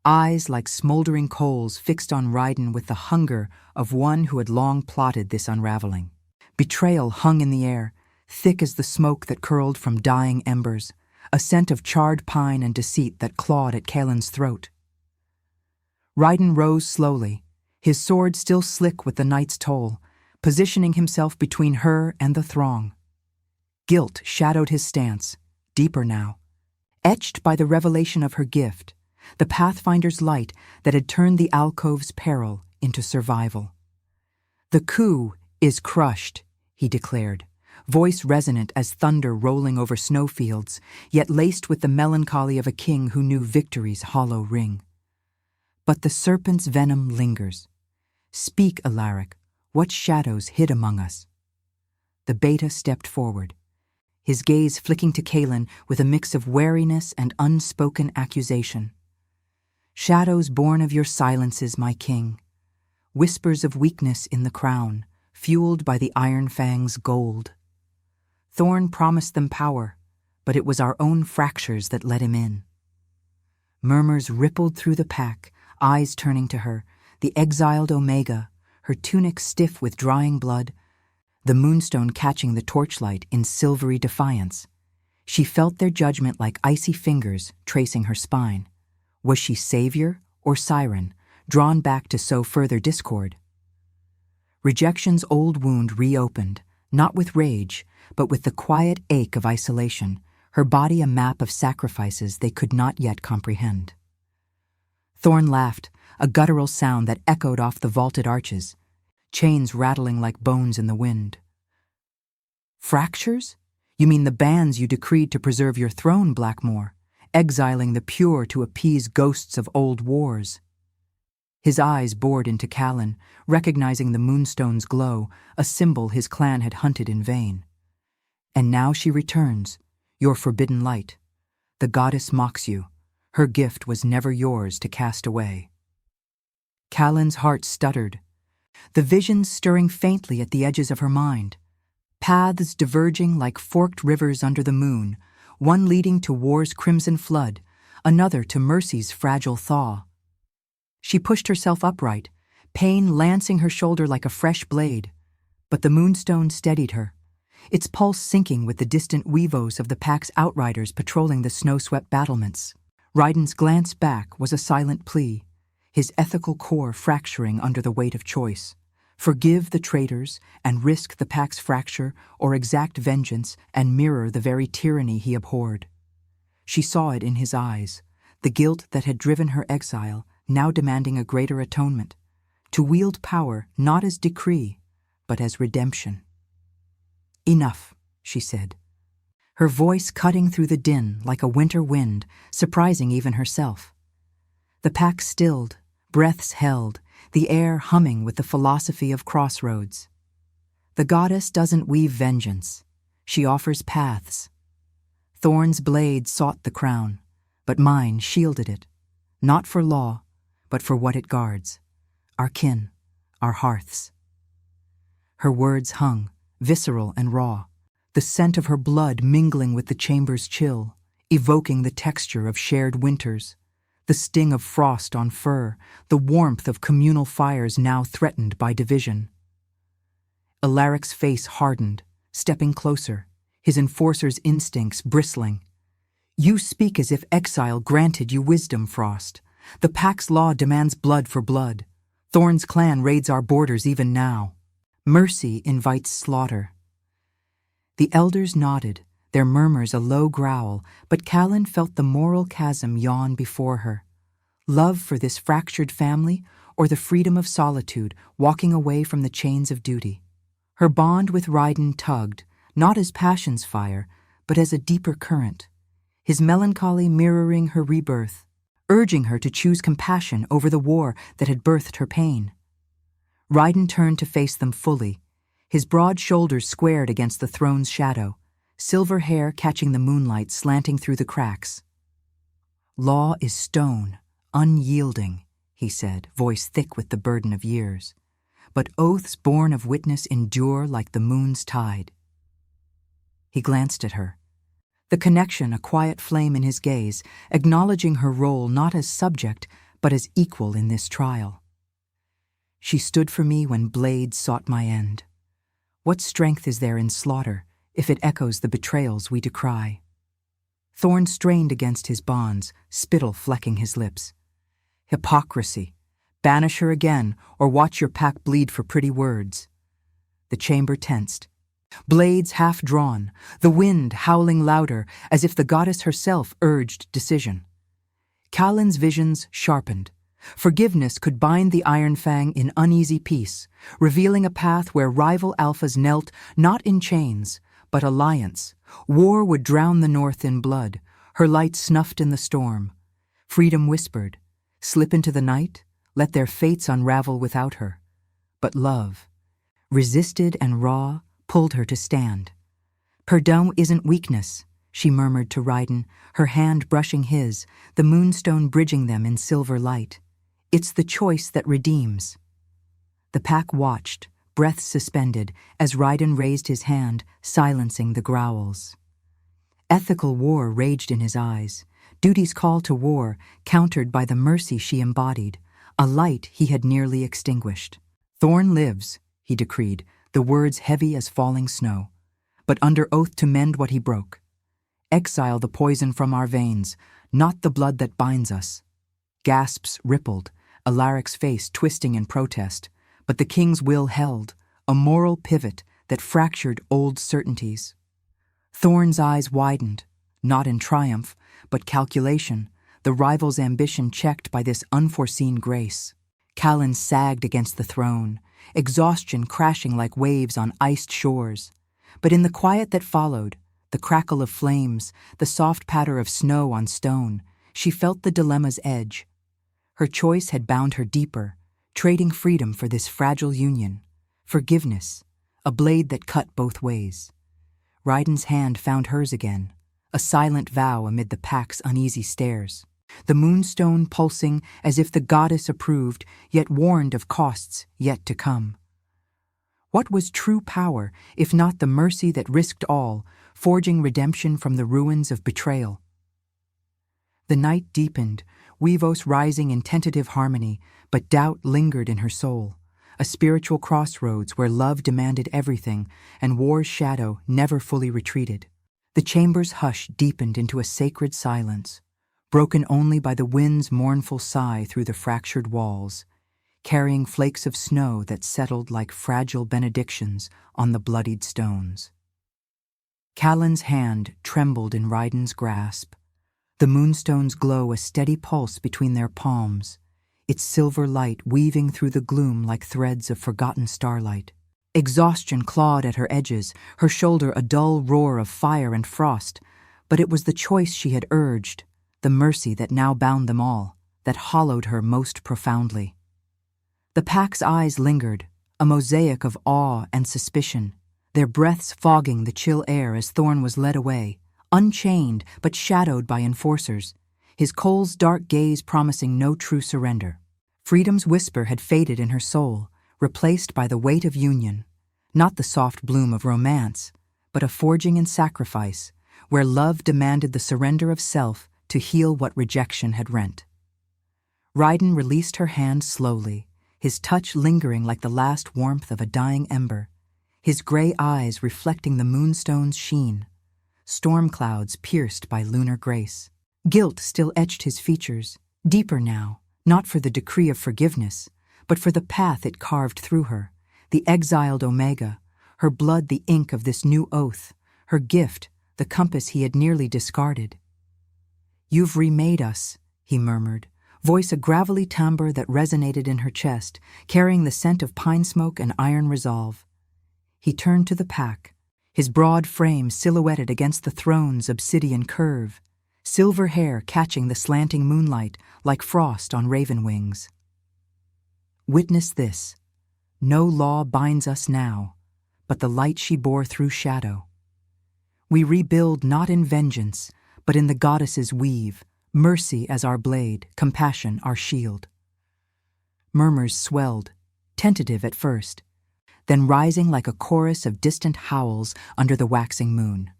eyes like smoldering coals fixed on Raiden with the hunger of one who had long plotted this unraveling. Betrayal hung in the air, thick as the smoke that curled from dying embers, a scent of charred pine and deceit that clawed at Kalin's throat. Raiden rose slowly, his sword still slick with the night's toll, positioning himself between her and the throng. Guilt shadowed his stance, deeper now, etched by the revelation of her gift, the Pathfinder's light that had turned the alcove's peril into survival. "The coup is crushed," he declared, voice resonant as thunder rolling over snowfields, yet laced with the melancholy of a king who knew victory's hollow ring. "But the serpent's venom lingers. Speak, Alaric, what shadows hid among us?" The beta stepped forward, his gaze flicking to Kalin with a mix of wariness and unspoken accusation. "Shadows born of your silences, my king. Whispers of weakness in the crown, fueled by the Iron Fang's gold. Thorn promised them power, but it was our own fractures that let him in." Murmurs rippled through the pack, eyes turning to her, the exiled Omega, her tunic stiff with drying blood, the moonstone catching the torchlight in silvery defiance. She felt their judgment like icy fingers tracing her spine. Was she savior or siren, drawn back to sow further discord? Rejection's old wound reopened, not with rage, but with the quiet ache of isolation, her body a map of sacrifices they could not yet comprehend. Thorn laughed, a guttural sound that echoed off the vaulted arches, chains rattling like bones in the wind. "Fractures? You mean the bands you decreed to preserve your throne, Blackmore, exiling the pure to appease ghosts of old wars?" His eyes bored into Kalin, recognizing the moonstone's glow, a symbol his clan had hunted in vain. "And now she returns, your forbidden light. The goddess mocks you. Her gift was never yours to cast away." Kalin's heart stuttered, the visions stirring faintly at the edges of her mind. Paths diverging like forked rivers under the moon, one leading to war's crimson flood, another to mercy's fragile thaw. She pushed herself upright, pain lancing her shoulder like a fresh blade, but the moonstone steadied her, its pulse sinking with the distant weavos of the pack's outriders patrolling the snow-swept battlements. Raiden's glance back was a silent plea, his ethical core fracturing under the weight of choice. Forgive the traitors and risk the pack's fracture, or exact vengeance and mirror the very tyranny he abhorred. She saw it in his eyes, the guilt that had driven her exile, now demanding a greater atonement, to wield power not as decree, but as redemption. "Enough," she said, her voice cutting through the din like a winter wind, surprising even herself. The pack stilled, breaths held, the air humming with the philosophy of crossroads. The goddess doesn't weave vengeance. She offers paths. Thorn's blade sought the crown, but mine shielded it, not for law, but for what it guards, our kin, our hearths. Her words hung, visceral and raw, the scent of her blood mingling with the chamber's chill, evoking the texture of shared winters, the sting of frost on fur, the warmth of communal fires now threatened by division. Alaric's face hardened, stepping closer, his enforcer's instincts bristling. "You speak as if exile granted you wisdom, Frost. The Pack's law demands blood for blood. Thorn's clan raids our borders even now. Mercy invites slaughter." The elders nodded, their murmurs a low growl, but Kalin felt the moral chasm yawn before her. Love for this fractured family, or the freedom of solitude, walking away from the chains of duty? Her bond with Ryden tugged, not as passion's fire, but as a deeper current, his melancholy mirroring her rebirth, urging her to choose compassion over the war that had birthed her pain. Ryden turned to face them fully, his broad shoulders squared against the throne's shadow, silver hair catching the moonlight slanting through the cracks. "Law is stone, unyielding," he said, voice thick with the burden of years. "But oaths born of witness endure like the moon's tide." He glanced at her, the connection a quiet flame in his gaze, acknowledging her role not as subject, but as equal in this trial. "She stood for me when blades sought my end. What strength is there in slaughter, if it echoes the betrayals we decry?" Thorn strained against his bonds, spittle flecking his lips. "Hypocrisy. Banish her again, or watch your pack bleed for pretty words." The chamber tensed. Blades half drawn, the wind howling louder, as if the goddess herself urged decision. Kalin's visions sharpened. Forgiveness could bind the Iron Fang in uneasy peace, revealing a path where rival alphas knelt not in chains, but alliance. War would drown the North in blood, her light snuffed in the storm. Freedom whispered, "Slip into the night, let their fates unravel without her." But love, resisted and raw, pulled her to stand. "Pardon isn't weakness," she murmured to Ryden, her hand brushing his, the moonstone bridging them in silver light. "It's the choice that redeems." The pack watched, breath suspended, as Ryden raised his hand, silencing the growls. Ethical war raged in his eyes, duty's call to war countered by the mercy she embodied, a light he had nearly extinguished. "Thorn lives," he decreed, the words heavy as falling snow, "but under oath to mend what he broke. Exile the poison from our veins, not the blood that binds us." Gasps rippled, Alaric's face twisting in protest, but the king's will held, a moral pivot that fractured old certainties. Thorn's eyes widened, not in triumph, but calculation, the rival's ambition checked by this unforeseen grace. Kalin sagged against the throne, exhaustion crashing like waves on iced shores. But in the quiet that followed, the crackle of flames, the soft patter of snow on stone, she felt the dilemma's edge. Her choice had bound her deeper, trading freedom for this fragile union. Forgiveness, a blade that cut both ways. Ryden's hand found hers again, a silent vow amid the pack's uneasy stares. The moonstone pulsing as if the goddess approved, yet warned of costs yet to come. What was true power, if not the mercy that risked all, forging redemption from the ruins of betrayal? The night deepened, Weavos rising in tentative harmony, but doubt lingered in her soul, a spiritual crossroads where love demanded everything and war's shadow never fully retreated. The chamber's hush deepened into a sacred silence, broken only by the wind's mournful sigh through the fractured walls, carrying flakes of snow that settled like fragile benedictions on the bloodied stones. Kalin's hand trembled in Ryden's grasp, the moonstones glow a steady pulse between their palms, its silver light weaving through the gloom like threads of forgotten starlight. Exhaustion clawed at her edges, her shoulder a dull roar of fire and frost, but it was the choice she had urged, the mercy that now bound them all, that hollowed her most profoundly. The pack's eyes lingered, a mosaic of awe and suspicion, their breaths fogging the chill air as Thorn was led away, unchained but shadowed by enforcers, his Cole's dark gaze promising no true surrender. Freedom's whisper had faded in her soul, replaced by the weight of union, not the soft bloom of romance, but a forging in sacrifice, where love demanded the surrender of self to heal what rejection had rent. Ryden released her hand slowly, his touch lingering like the last warmth of a dying ember, his gray eyes reflecting the moonstone's sheen. storm clouds pierced by lunar grace. Guilt still etched his features, deeper now, not for the decree of forgiveness, but for the path it carved through her, the exiled Omega, her blood the ink of this new oath, her gift the compass he had nearly discarded. "You've remade us," he murmured, voice a gravelly timbre that resonated in her chest, carrying the scent of pine smoke and iron resolve. He turned to the pack, his broad frame silhouetted against the throne's obsidian curve, silver hair catching the slanting moonlight like frost on raven wings. "Witness this. No law binds us now, but the light she bore through shadow. We rebuild not in vengeance, but in the goddess's weave, mercy as our blade, compassion our shield." Murmurs swelled, tentative at first, then rising like a chorus of distant howls under the waxing moon.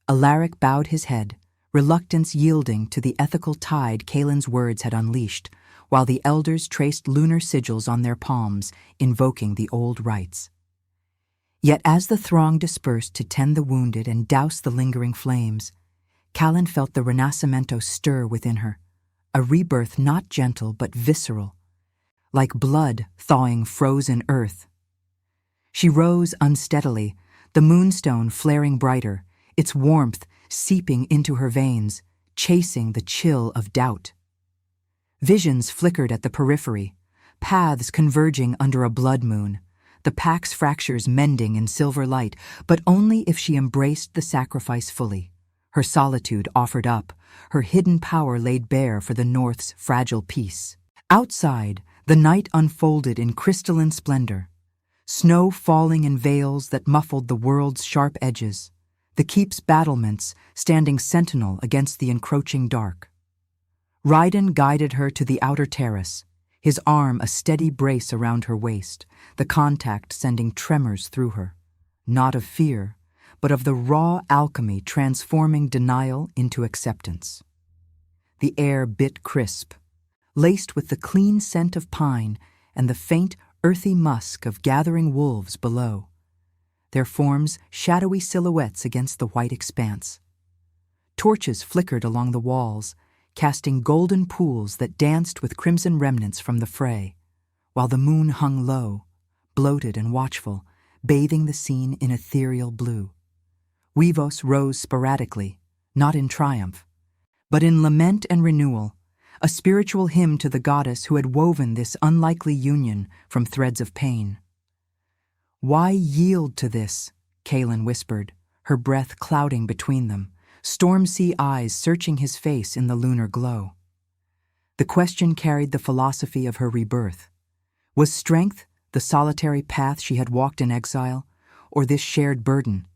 Alaric bowed his head, reluctance yielding to the ethical tide Kalin's words had unleashed, while the elders traced lunar sigils on their palms, invoking the old rites. Yet as the throng dispersed to tend the wounded and douse the lingering flames, Kalin felt the Renascimento stir within her, a rebirth not gentle but visceral, like blood thawing frozen earth. She rose unsteadily, the moonstone flaring brighter, its warmth seeping into her veins, chasing the chill of doubt. Visions flickered at the periphery, paths converging under a blood moon, the pack's fractures mending in silver light, but only if she embraced the sacrifice fully, her solitude offered up, her hidden power laid bare for the North's fragile peace. Outside, the night unfolded in crystalline splendor, snow falling in veils that muffled the world's sharp edges, the keep's battlements standing sentinel against the encroaching dark. Raiden guided her to the outer terrace, his arm a steady brace around her waist, the contact sending tremors through her, not of fear, but of the raw alchemy transforming denial into acceptance. The air bit crisp, laced with the clean scent of pine and the faint, earthy musk of gathering wolves below, their forms shadowy silhouettes against the white expanse. Torches flickered along the walls, casting golden pools that danced with crimson remnants from the fray, while the moon hung low, bloated and watchful, bathing the scene in ethereal blue. Weavos rose sporadically, not in triumph, but in lament and renewal, a spiritual hymn to the goddess who had woven this unlikely union from threads of pain. "Why yield to this?" Kalin whispered, her breath clouding between them, storm-sea eyes searching his face in the lunar glow. The question carried the philosophy of her rebirth. Was strength the solitary path she had walked in exile, or this shared burden,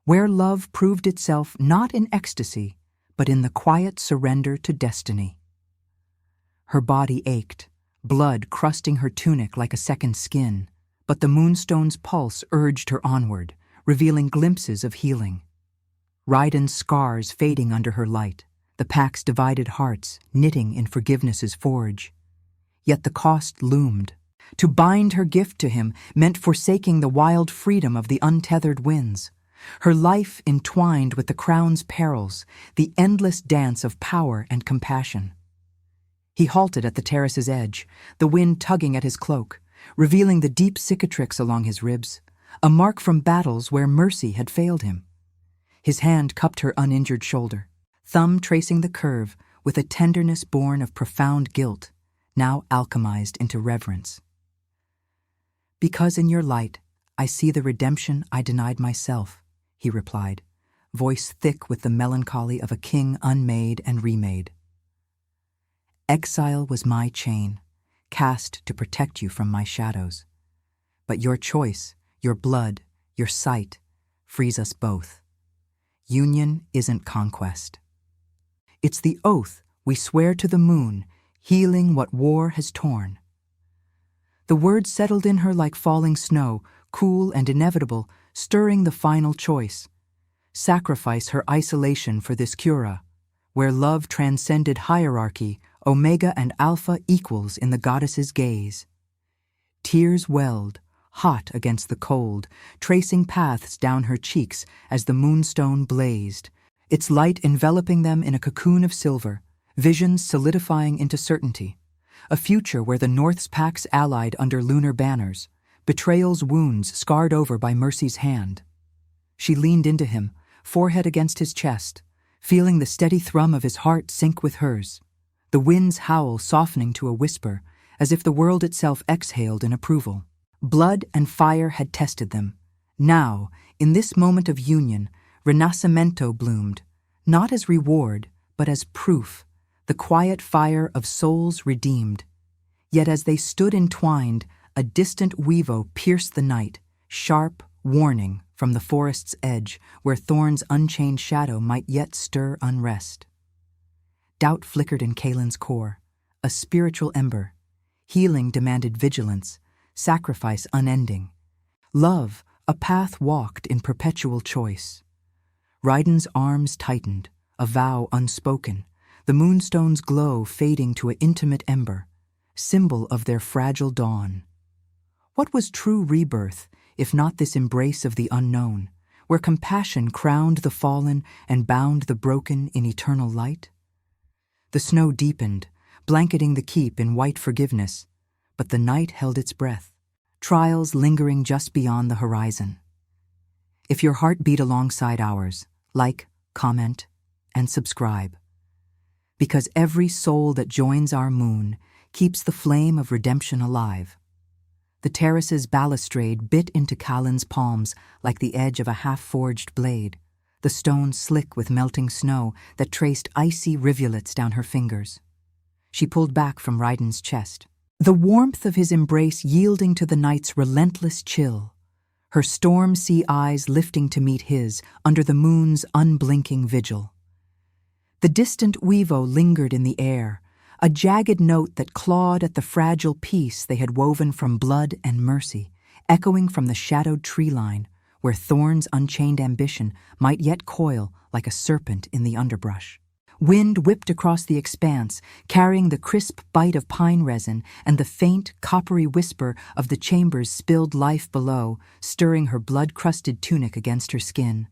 where love proved itself not in ecstasy, but in the quiet surrender to destiny? Her body ached, blood crusting her tunic like a second skin, but the moonstone's pulse urged her onward, revealing glimpses of healing. Raiden's scars fading under her light, the pack's divided hearts knitting in forgiveness's forge. Yet the cost loomed. To bind her gift to him meant forsaking the wild freedom of the untethered winds, her life entwined with the crown's perils, the endless dance of power and compassion. He halted at the terrace's edge, the wind tugging at his cloak, revealing the deep cicatrix along his ribs, a mark from battles where mercy had failed him. His hand cupped her uninjured shoulder, thumb tracing the curve with a tenderness born of profound guilt, now alchemized into reverence. "Because in your light I see the redemption I denied myself," he replied, voice thick with the melancholy of a king unmade and remade. "Exile was my chain, cast to protect you from my shadows. But your choice, your blood, your sight, frees us both. Union isn't conquest. It's the oath we swear to the moon, healing what war has torn." The words settled in her like falling snow, cool and inevitable, stirring the final choice. Sacrifice her isolation for this cura, where love transcended hierarchy, Omega and Alpha equals in the goddess's gaze. Tears welled, hot against the cold, tracing paths down her cheeks as the moonstone blazed, its light enveloping them in a cocoon of silver, visions solidifying into certainty. A future where the North's packs allied under lunar banners, betrayal's wounds scarred over by mercy's hand. She leaned into him, forehead against his chest, feeling the steady thrum of his heart sink with hers, the wind's howl softening to a whisper, as if the world itself exhaled in approval. Blood and fire had tested them. Now, in this moment of union, Renascimento bloomed, not as reward, but as proof, the quiet fire of souls redeemed. Yet as they stood entwined, a distant weevo pierced the night, sharp, warning from the forest's edge, where thorn's unchained shadow might yet stir unrest. Doubt flickered in Kalin's core, a spiritual ember. Healing demanded vigilance, sacrifice unending. Love, a path walked in perpetual choice. Raiden's arms tightened, a vow unspoken, the moonstone's glow fading to an intimate ember, symbol of their fragile dawn. What was true rebirth, if not this embrace of the unknown, where compassion crowned the fallen and bound the broken in eternal light? The snow deepened, blanketing the keep in white forgiveness, but the night held its breath, trials lingering just beyond the horizon. If your heart beat alongside ours, like, comment, and subscribe. Because every soul that joins our moon keeps the flame of redemption alive. The terrace's balustrade bit into Kalin's palms like the edge of a half-forged blade, the stone slick with melting snow that traced icy rivulets down her fingers. She pulled back from Raiden's chest, the warmth of his embrace yielding to the night's relentless chill, her storm-sea eyes lifting to meet his under the moon's unblinking vigil. The distant weevo lingered in the air, a jagged note that clawed at the fragile peace they had woven from blood and mercy, echoing from the shadowed tree line, where Thorn's unchained ambition might yet coil like a serpent in the underbrush. Wind whipped across the expanse, carrying the crisp bite of pine resin and the faint, coppery whisper of the chamber's spilled life below, stirring her blood-crusted tunic against her skin.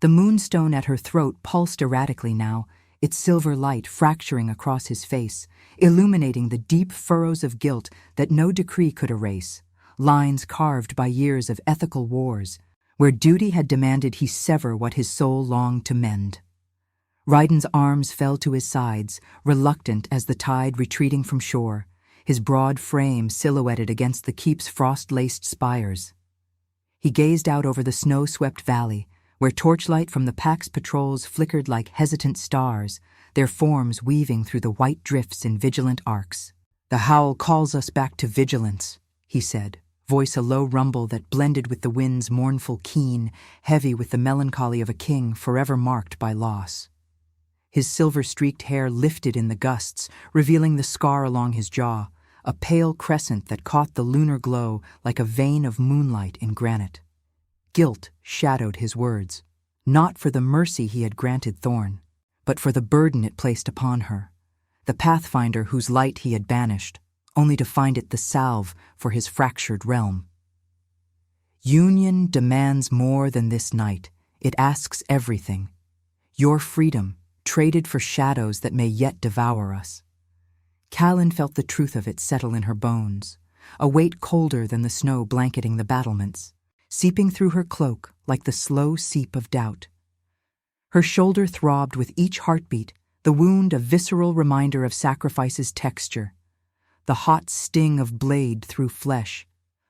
The moonstone at her throat pulsed erratically now, its silver light fracturing across his face, illuminating the deep furrows of guilt that no decree could erase, lines carved by years of ethical wars, where duty had demanded he sever what his soul longed to mend. Raiden's arms fell to his sides, reluctant as the tide retreating from shore, his broad frame silhouetted against the keep's frost-laced spires. He gazed out over the snow-swept valley, where torchlight from the pack's patrols flickered like hesitant stars, their forms weaving through the white drifts in vigilant arcs. "The howl calls us back to vigilance," he said, voice a low rumble that blended with the wind's mournful keen, heavy with the melancholy of a king forever marked by loss. His silver-streaked hair lifted in the gusts, revealing the scar along his jaw, a pale crescent that caught the lunar glow like a vein of moonlight in granite. Guilt shadowed his words, not for the mercy he had granted Thorn, but for the burden it placed upon her, the pathfinder whose light he had banished, only to find it the salve for his fractured realm. Union demands more than this night. It asks everything. Your freedom, traded for shadows that may yet devour us. Kalin felt the truth of it settle in her bones, a weight colder than the snow blanketing the battlements, seeping through her cloak like the slow seep of doubt. Her shoulder throbbed with each heartbeat, the wound a visceral reminder of sacrifice's texture, the hot sting of blade through flesh,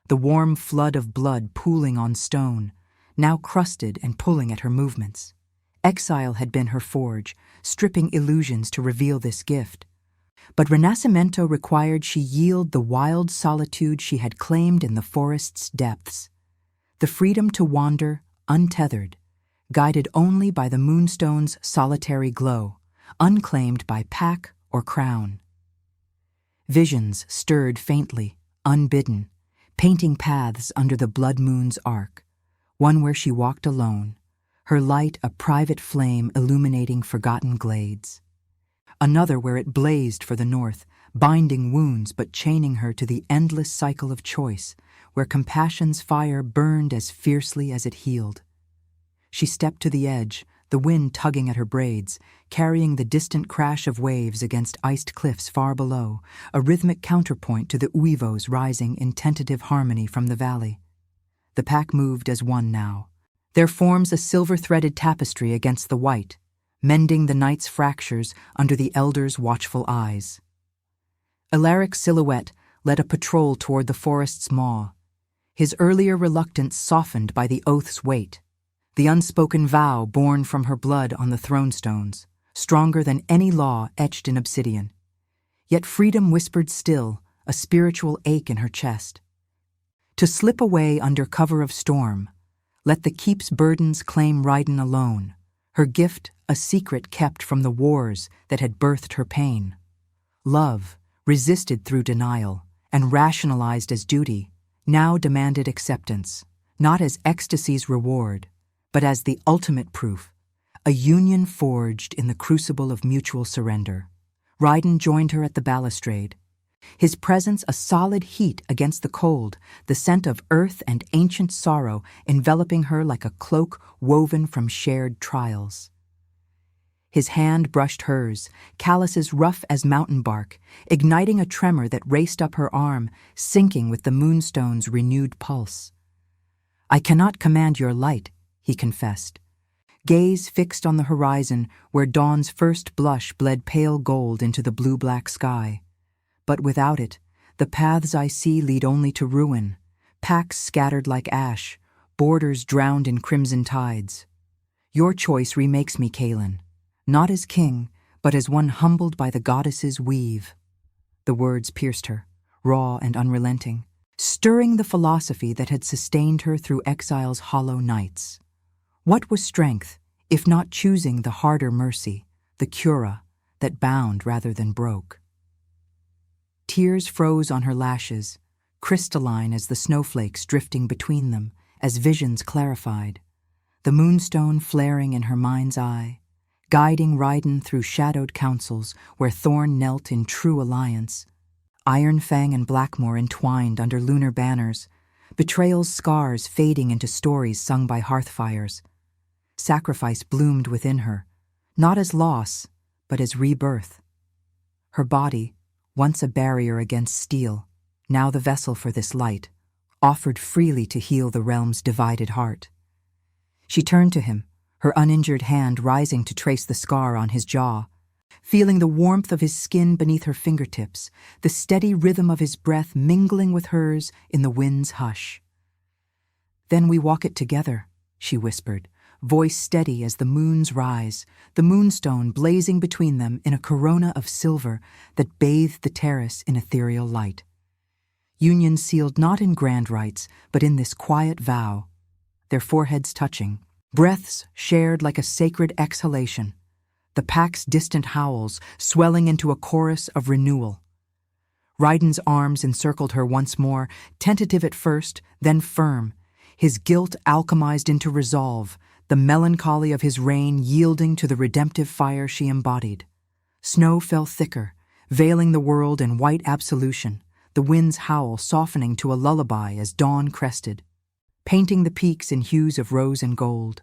the warm flood of blood pooling on stone, now crusted and pulling at her movements. Exile had been her forge, stripping illusions to reveal this gift. But Renascimento required she yield the wild solitude she had claimed in the forest's depths, the freedom to wander, untethered, guided only by the moonstone's solitary glow, unclaimed by pack or crown. Visions stirred faintly, unbidden, painting paths under the blood moon's arc, one where she walked alone, her light a private flame illuminating forgotten glades. Another where it blazed for the north, binding wounds but chaining her to the endless cycle of choice, where compassion's fire burned as fiercely as it healed. She stepped to the edge, the wind tugging at her braids, carrying the distant crash of waves against iced cliffs far below, a rhythmic counterpoint to the uivos rising in tentative harmony from the valley. The pack moved as one now, their forms a silver-threaded tapestry against the white, mending the night's fractures under the elders' watchful eyes. Alaric's silhouette led a patrol toward the forest's maw, his earlier reluctance softened by the oath's weight, the unspoken vow born from her blood on the throne stones, stronger than any law etched in obsidian. Yet freedom whispered still, a spiritual ache in her chest. To slip away under cover of storm, let the keep's burdens claim Ryden alone, her gift a secret kept from the wars that had birthed her pain. Love, resisted through denial, and rationalized as duty, now demanded acceptance, not as ecstasy's reward, but as the ultimate proof, a union forged in the crucible of mutual surrender. Ryden joined her at the balustrade, his presence a solid heat against the cold, the scent of earth and ancient sorrow enveloping her like a cloak woven from shared trials. His hand brushed hers, calluses rough as mountain bark, igniting a tremor that raced up her arm, sinking with the moonstone's renewed pulse. "I cannot command your light," he confessed, gaze fixed on the horizon where dawn's first blush bled pale gold into the blue-black sky. "But without it, the paths I see lead only to ruin, packs scattered like ash, borders drowned in crimson tides. Your choice remakes me, Kalin, not as king, but as one humbled by the goddess's weave." The words pierced her, raw and unrelenting, stirring the philosophy that had sustained her through exile's hollow nights. What was strength, if not choosing the harder mercy, the cura, that bound rather than broke? Tears froze on her lashes, crystalline as the snowflakes drifting between them, as visions clarified, the moonstone flaring in her mind's eye, guiding Ryden through shadowed councils where Thorn knelt in true alliance, Ironfang and Blackmore entwined under lunar banners, betrayal's scars fading into stories sung by hearthfires. Sacrifice bloomed within her, not as loss, but as rebirth. Her body, once a barrier against steel, now the vessel for this light, offered freely to heal the realm's divided heart. She turned to him, her uninjured hand rising to trace the scar on his jaw, feeling the warmth of his skin beneath her fingertips, the steady rhythm of his breath mingling with hers in the wind's hush. "Then we walk it together," she whispered, voice steady as the moon's rise, the moonstone blazing between them in a corona of silver that bathed the terrace in ethereal light. Union sealed not in grand rites, but in this quiet vow, their foreheads touching, breaths shared like a sacred exhalation, the pack's distant howls swelling into a chorus of renewal. Ryden's arms encircled her once more, tentative at first, then firm, his guilt alchemized into resolve, the melancholy of his reign yielding to the redemptive fire she embodied. Snow fell thicker, veiling the world in white absolution, the wind's howl softening to a lullaby as dawn crested, painting the peaks in hues of rose and gold.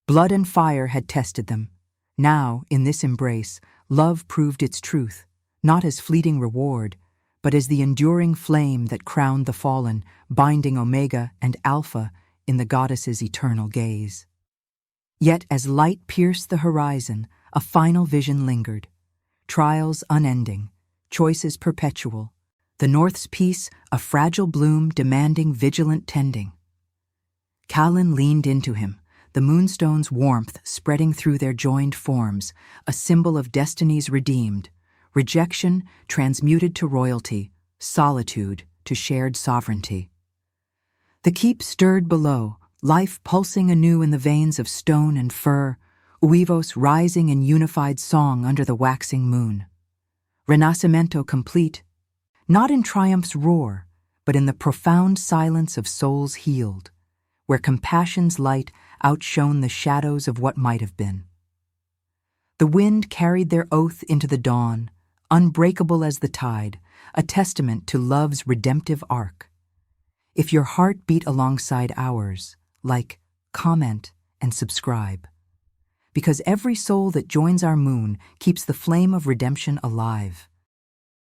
Blood and fire had tested them. Now, in this embrace, love proved its truth, not as fleeting reward, but as the enduring flame that crowned the fallen, binding Omega and Alpha in the goddess's eternal gaze. Yet as light pierced the horizon, a final vision lingered. Trials unending, choices perpetual, the North's peace a fragile bloom demanding vigilant tending. Kalin leaned into him, the moonstone's warmth spreading through their joined forms, a symbol of destinies redeemed, rejection transmuted to royalty, solitude to shared sovereignty. The keep stirred below, life pulsing anew in the veins of stone and fir, uivos rising in unified song under the waxing moon. Renascimento complete, not in triumph's roar, but in the profound silence of souls healed, where compassion's light outshone the shadows of what might have been. The wind carried their oath into the dawn, unbreakable as the tide, a testament to love's redemptive arc. If your heart beat alongside ours, like, comment, and subscribe. Because every soul that joins our moon keeps the flame of redemption alive.